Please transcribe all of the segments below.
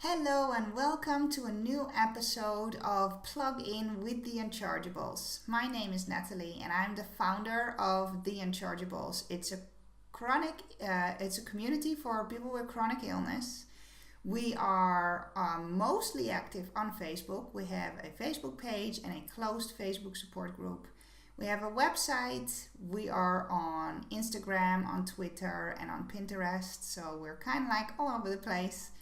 Hello and welcome to a new episode of Plug In with the Unchargeables. My name is Natalie and I'm the founder of the Unchargeables. It's a community for people with chronic illness. We are mostly active on Facebook. We have a Facebook page and a closed Facebook support group. We have a website. We are on Instagram, on Twitter, and on Pinterest. So we're kind of like all over the place.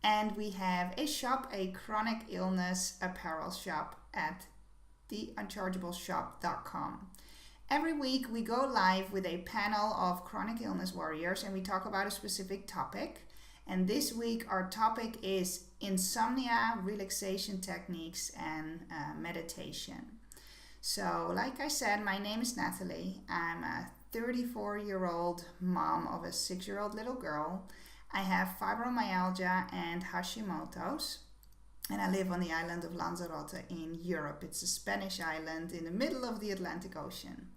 And we have a shop, a chronic illness apparel shop at theunchargeablesshop.com. Every week we go live with a panel of chronic illness warriors and we talk about a specific topic. And this week our topic is insomnia, relaxation techniques, and meditation. So like I said, my name is Natalie. I'm a 34-year-old mom of a 6-year-old little girl. I have fibromyalgia and Hashimoto's, and I live on the island of Lanzarote in Europe. It's a Spanish island in the middle of the Atlantic Ocean.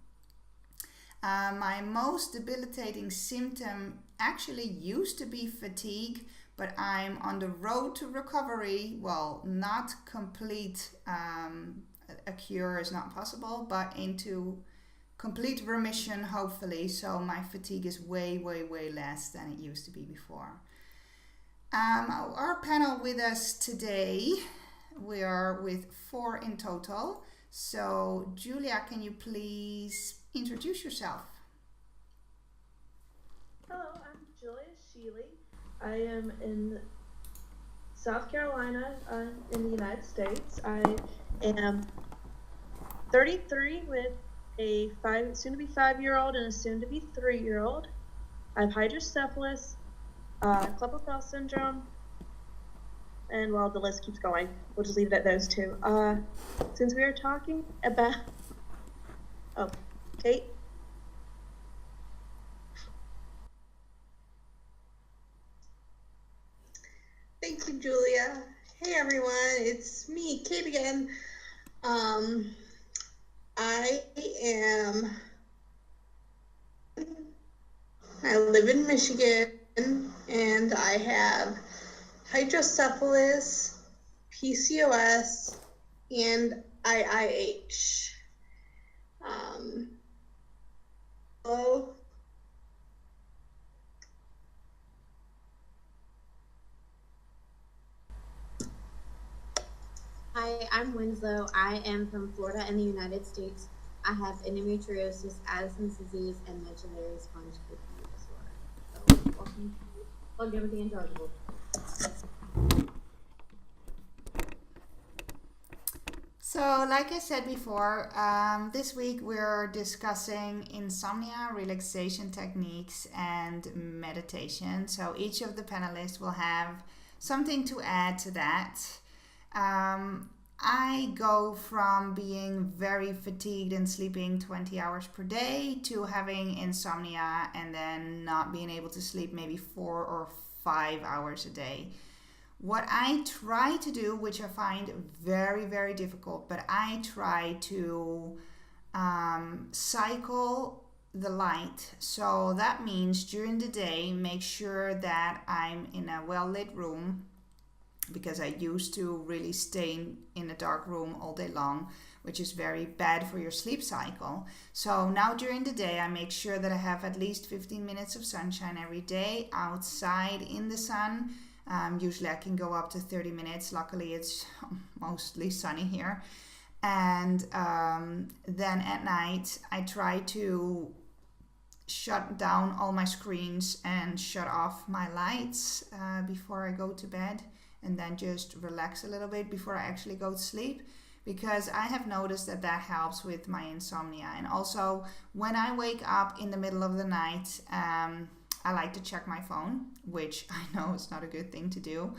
My most debilitating symptom actually used to be fatigue, but I'm on the road to recovery. Well, not complete, a cure is not possible, but into complete remission, hopefully, so my fatigue is way less than it used to be before. Our panel with us today, we are with 4 in total. So, Julia, can you please introduce yourself? Hello, I'm Julia Sheely. I am in South Carolina in the United States. I am 33 with a soon-to-be 5-year-old and a soon-to-be 3-year-old. I have hydrocephalus, Klippel-Feil syndrome, and well, the list keeps going. We'll just leave it at those 2. Since we are talking about, Kate. Thank you, Julia. Hey everyone, it's me, Kate again. I live in Michigan and I have hydrocephalus, PCOS, and IIH. Hello. Hi, I'm WINSLOW. I am from Florida in the United States. I have endometriosis, Addison's disease, and medullary sponge disorder. So, welcome to Plug In with the Unchargeables. So, like I said before, this week we're discussing insomnia, relaxation techniques, and meditation. So, each of the panelists will have something to add to that. I go from being very fatigued and sleeping 20 hours per day to having insomnia and then not being able to sleep maybe 4 or 5 hours a day. What I try to do, which I find very difficult, but I try to cycle the light. So that means during the day, make sure that I'm in a well-lit room, because I used to really stay in a dark room all day long, which is very bad for your sleep cycle. So now during the day, I make sure that I have at least 15 minutes of sunshine every day outside in the sun. Usually I can go up to 30 minutes. Luckily, it's mostly sunny here. And then at night, I try to shut down all my screens and shut off my lights before I go to bed, and then just relax a little bit before I actually go to sleep, because I have noticed that helps with my insomnia. And also, when I wake up in the middle of the night, I like to check my phone, which I know is not a good thing to do.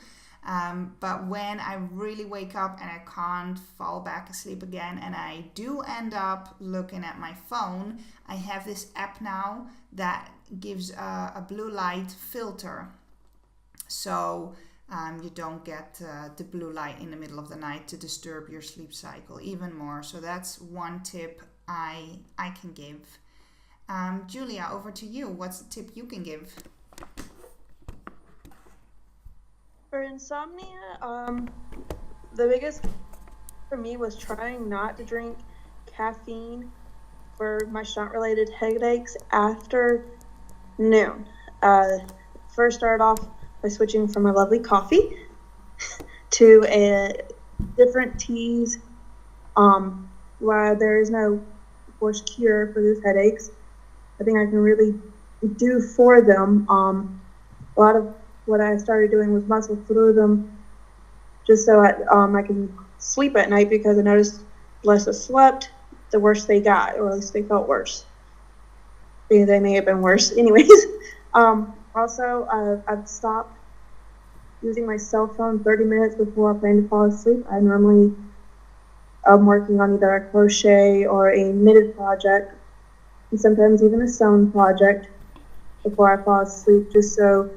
But when I really wake up and I can't fall back asleep again, and I do end up looking at my phone, I have this app now that gives a blue light filter. So you don't get the blue light in the middle of the night to disturb your sleep cycle even more. So that's one tip I can give. Julia, over to you. What's the tip you can give? For insomnia, the biggest for me was trying not to drink caffeine for my shot-related headaches after noon. First started off by switching from my lovely coffee to different teas, where there is no, of course, cure for those headaches. I think I can really do for them. A lot of what I started doing was muscle through them, just so I can sleep at night, because I noticed the less I slept, the worse they got, or at least they felt worse. They may have been worse, anyways. Also, I've stopped using my cell phone 30 minutes before I plan to fall asleep. I normally am working on either a crochet or a knitted project, and sometimes even a sewn project before I fall asleep, just so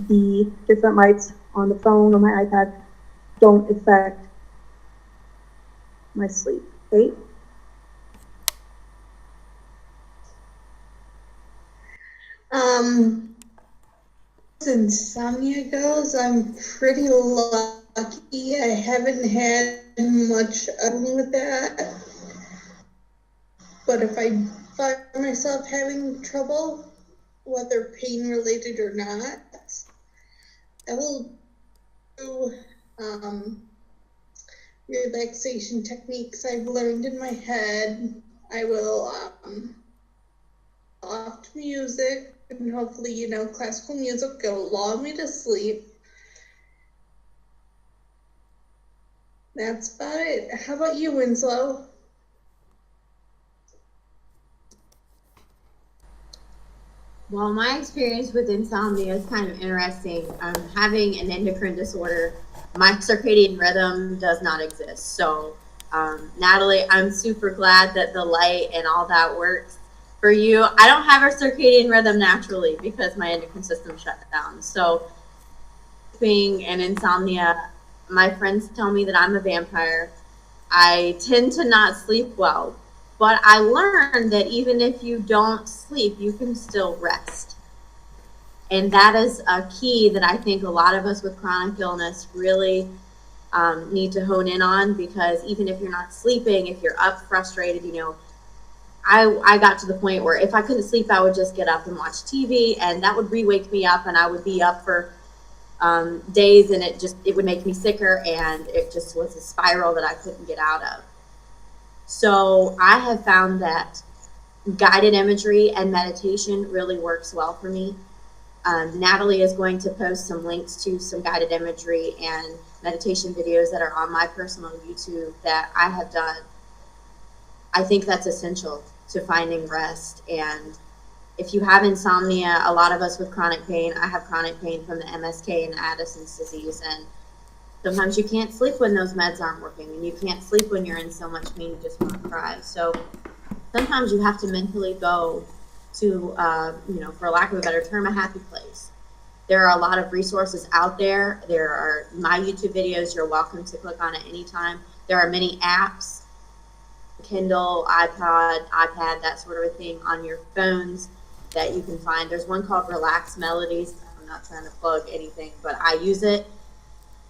the different lights on the phone or my iPad don't affect my sleep. Okay? As insomnia goes, I'm pretty lucky. I haven't had much with that. But if I find myself having trouble, whether pain related or not, I will do relaxation techniques I've learned in my head. I will soft music, and hopefully, classical music will lull me to sleep. That's about it. How about you, Winslow? Well, my experience with insomnia is kind of interesting. Having an endocrine disorder, my circadian rhythm does not exist. So, Natalie, I'm super glad that the light and all that works for you. I don't have a circadian rhythm naturally because my endocrine system shut down. So, sleeping and insomnia, my friends tell me that I'm a vampire. I tend to not sleep well, but I learned that even if you don't sleep, you can still rest. And that is a key that I think a lot of us with chronic illness really need to hone in on, because even if you're not sleeping, if you're up frustrated, I got to the point where if I couldn't sleep, I would just get up and watch TV, and that would re-wake me up, and I would be up for days, and it would make me sicker, and it just was a spiral that I couldn't get out of. So I have found that guided imagery and meditation really works well for me. Natalie is going to post some links to some guided imagery and meditation videos that are on my personal YouTube that I have done. I think that's essential to finding rest. And if you have insomnia, a lot of us with chronic pain, I have chronic pain from the MSK and Addison's disease, and sometimes you can't sleep when those meds aren't working, and you can't sleep when you're in so much pain you just want to cry. So sometimes you have to mentally go to, for lack of a better term, a happy place. There are a lot of resources out there. There are my YouTube videos. You're welcome to click on it anytime. There are many apps, Kindle, iPad, that sort of a thing on your phones that you can find. There's one called Relax Melodies. I'm not trying to plug anything, but I use it.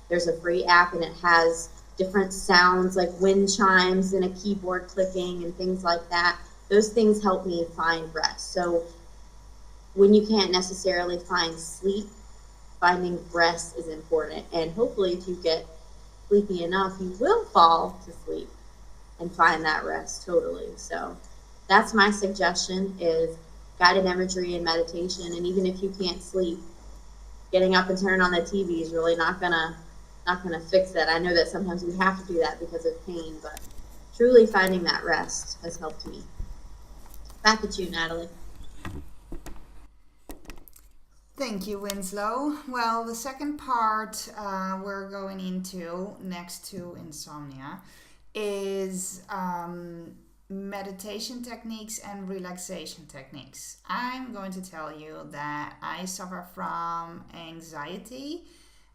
There's a free app, and it has different sounds like wind chimes and a keyboard clicking and things like that. Those things help me find rest. So when you can't necessarily find sleep, finding rest is important. And hopefully if you get sleepy enough, you will fall to sleep and find that rest totally. So that's my suggestion, is guided imagery and meditation. And even if you can't sleep, getting up and turning on the TV is really not gonna fix that. I know that sometimes we have to do that because of pain, but truly finding that rest has helped me. Back at you, Natalie. Thank you, Winslow. Well, the second part we're going into next to insomnia is meditation techniques and relaxation techniques. I'm going to tell you that I suffer from anxiety.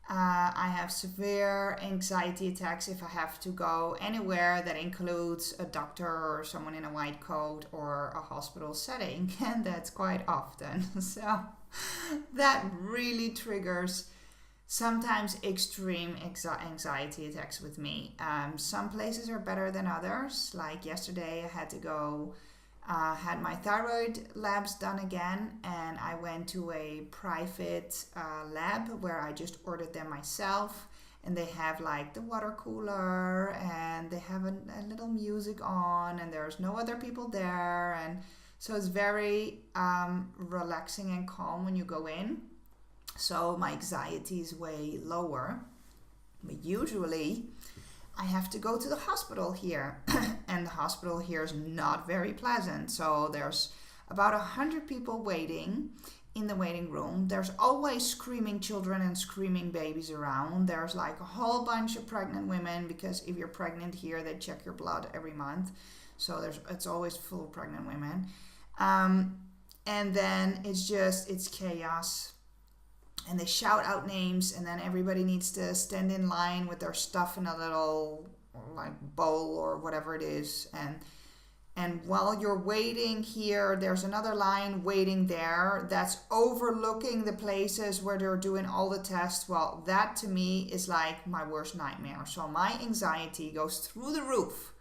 I have severe anxiety attacks if I have to go anywhere that includes a doctor or someone in a white coat or a hospital setting, and that's quite often. So that really triggers sometimes extreme anxiety attacks with me. Some places are better than others. Like yesterday, I had to go, had my thyroid labs done again, and I went to a private lab where I just ordered them myself. And they have like the water cooler, and they have a little music on, and there's no other people there. And so it's very relaxing and calm when you go in. So my anxiety is way lower. But usually I have to go to the hospital here, and the hospital here is not very pleasant. So there's about 100 people waiting in the waiting room. There's always screaming children and screaming babies around. There's like a whole bunch of pregnant women, because if you're pregnant here, they check your blood every month. So it's always full of pregnant women. And then it's chaos. And they shout out names, and then everybody needs to stand in line with their stuff in a little like bowl or whatever it is. And while you're waiting here, there's another line waiting there that's overlooking the places where they're doing all the tests. Well, that to me is like my worst nightmare. So my anxiety goes through the roof.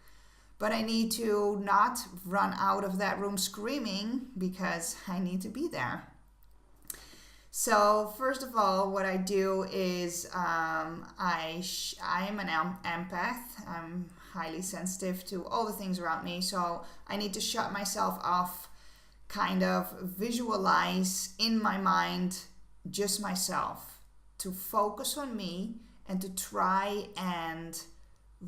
But I need to not run out of that room screaming, because I need to be there. So first of all, what I do is I'm an empath. I'm highly sensitive to all the things around me. So I need to shut myself off, kind of visualize in my mind just myself, to focus on me and to try and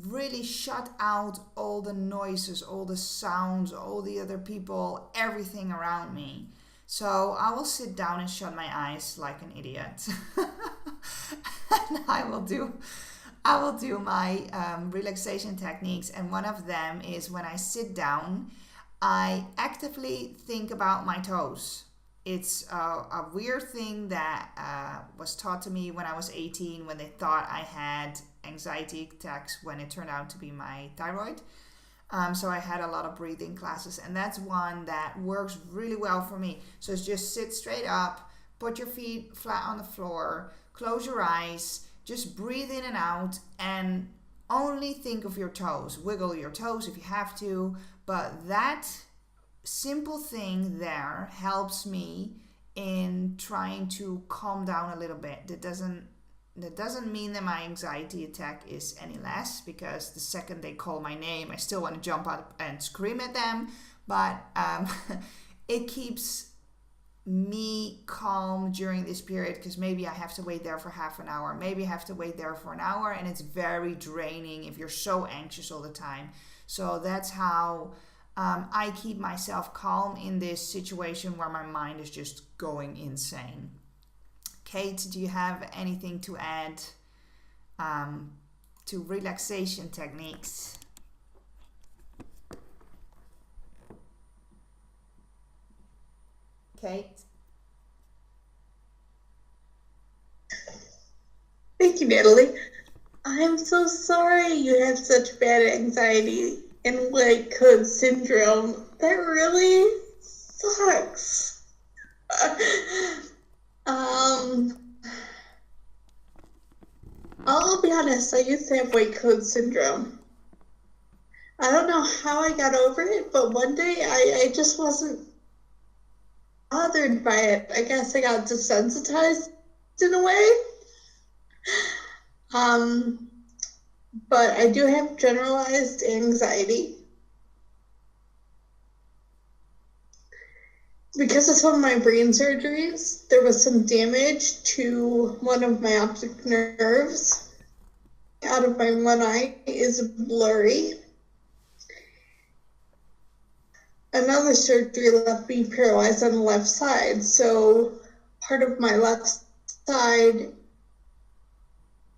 really shut out all the noises, all the sounds, all the other people, everything around me. So I will sit down and shut my eyes like an idiot. And I will do my relaxation techniques. And one of them is when I sit down, I actively think about my toes. It's a weird thing that was taught to me when I was 18, when they thought I had anxiety attacks, when it turned out to be my thyroid. So I had a lot of breathing classes, and that's one that works really well for me. So it's just sit straight up, put your feet flat on the floor, close your eyes, just breathe in and out, and only think of your toes. Wiggle your toes if you have to, but that simple thing there helps me in trying to calm down a little bit. That doesn't mean that my anxiety attack is any less, because the second they call my name, I still want to jump up and scream at them. But it keeps me calm during this period, because maybe I have to wait there for half an hour. Maybe I have to wait there for an hour, and it's very draining if you're so anxious all the time. So that's how I keep myself calm in this situation where my mind is just going insane. Kate, do you have anything to add to relaxation techniques? Kate? Thank you, Natalie. I'm so sorry you have such bad anxiety and like code syndrome. That really sucks. I'll be honest, I used to have white coat syndrome. I don't know how I got over it, but one day I just wasn't bothered by it. I guess I got desensitized in a way. But I do have generalized anxiety. Because of some of my brain surgeries, there was some damage to one of my optic nerves. Out of my one eye is blurry. Another surgery left me paralyzed on the left side, so part of my left side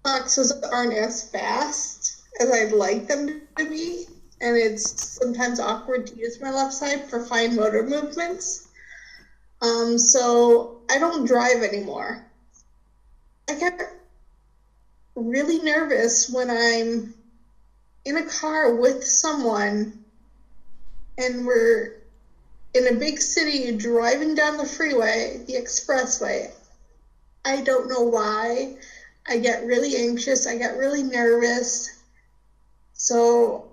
boxes aren't as fast as I'd like them to be, and it's sometimes awkward to use my left side for fine motor movements. So I don't drive anymore. I get really nervous when I'm in a car with someone and we're in a big city driving down the freeway, the expressway. I don't know why. I get really anxious. I get really nervous. So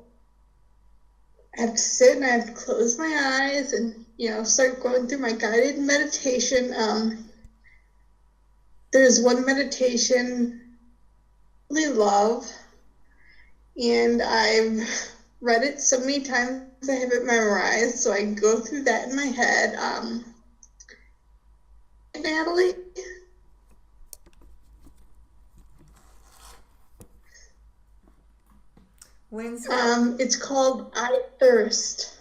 I have to sit and I have to close my eyes and, start going through my guided meditation. There's one meditation I really love, and I've read it so many times I have it memorized, so I go through that in my head. Natalie? Winslow. It's called I Thirst.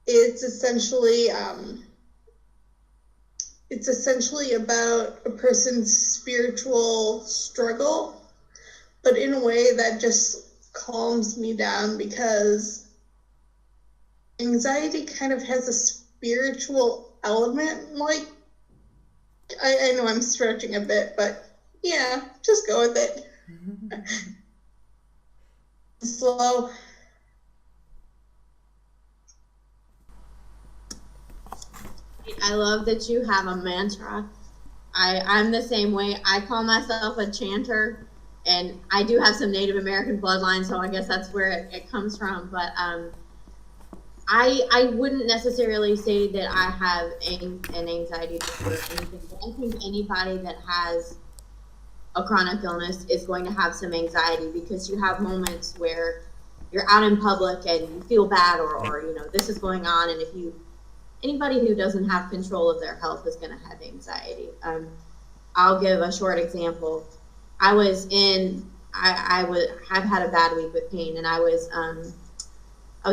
It's essentially about a person's spiritual struggle, but in a way that just calms me down, because anxiety kind of has a spiritual element. Like, I know I'm stretching a bit, but yeah, just go with it. Slow. I love that you have a mantra. I'm the same way. I call myself a chanter, and I do have some Native American bloodline, so I guess that's where it comes from. But I wouldn't necessarily say that I have an anxiety disorder or anything, but I think anybody that has a chronic illness is going to have some anxiety, because you have moments where you're out in public and you feel bad, or this is going on, and anybody who doesn't have control of their health is going to have anxiety. I'll give a short example. I've had a bad week with pain, and I was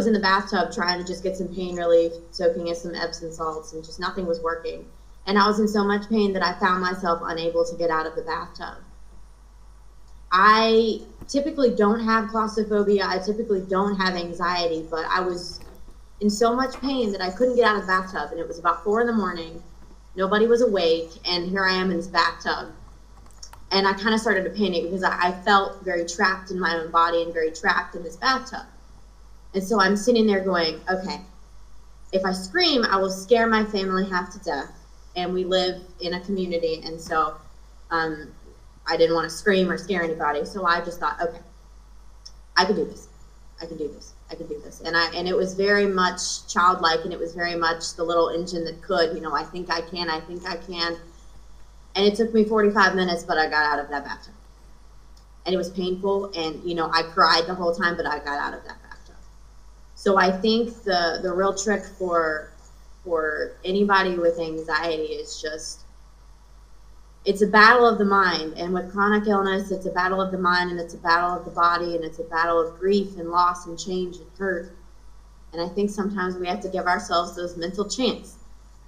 in the bathtub trying to just get some pain relief, soaking in some Epsom salts, and just nothing was working. And I was in so much pain that I found myself unable to get out of the bathtub. I typically don't have claustrophobia. I typically don't have anxiety, but I was in so much pain that I couldn't get out of the bathtub. And it was about 4 a.m. Nobody was awake. And here I am in this bathtub. And I kind of started to panic, because I felt very trapped in my own body and very trapped in this bathtub. And so I'm sitting there going, okay, if I scream, I will scare my family half to death. And we live in a community. And so I didn't want to scream or scare anybody. So I just thought, okay, I can do this. I can do this. I can do this. And it was very much childlike, and it was very much the little engine that could, I think I can, I think I can. And it took me 45 minutes, but I got out of that bathtub. And it was painful, and, I cried the whole time, but I got out of that bathtub. So I think the real trick for anybody with anxiety is just, it's a battle of the mind. And with chronic illness, it's a battle of the mind, and it's a battle of the body, and it's a battle of grief and loss and change and hurt. And I think sometimes we have to give ourselves those mental chants.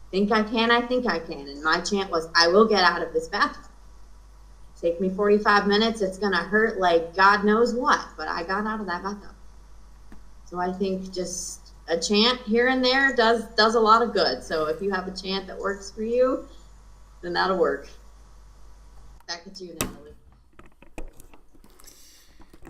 Think I can, I think I can. And my chant was, I will get out of this bathtub. Take me 45 minutes. It's going to hurt like God knows what, but I got out of that bathtub. So I think just a chant here and there does a lot of good. So if you have a chant that works for you, then that'll work. Back at you, Natalie.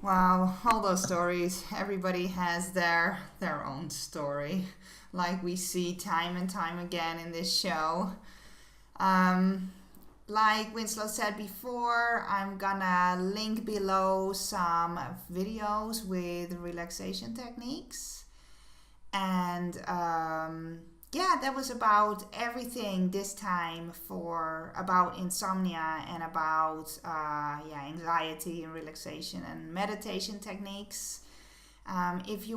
Wow, all those stories. Everybody has their own story, like we see time and time again in this show. Like Winslow said before, I'm gonna link below some videos with relaxation techniques. And yeah, that was about everything this time about insomnia and about anxiety and relaxation and meditation techniques. If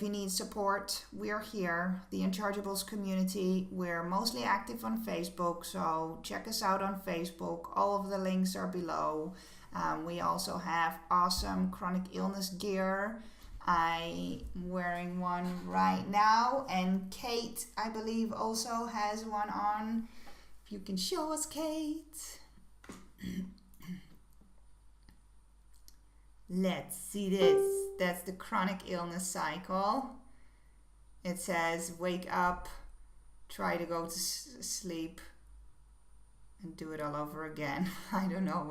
you need support, we're here, the Unchargeables community. We're mostly active on Facebook, so check us out on Facebook. All of the links are below. We also have awesome chronic illness gear. I'm wearing one right now, and Kate, I believe, also has one on. If you can show us, Kate. Let's see this. That's the chronic illness cycle. It says wake up, try to go to sleep, and do it all over again. I don't know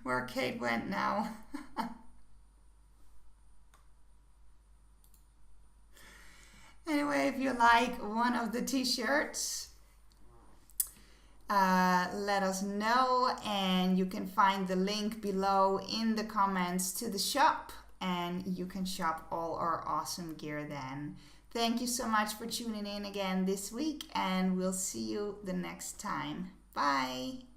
where Kate went now. Anyway, if you like one of the t-shirts, let us know, and you can find the link below in the comments to the shop, and you can shop all our awesome gear then. Thank you so much for tuning in again this week, and we'll see you the next time. Bye!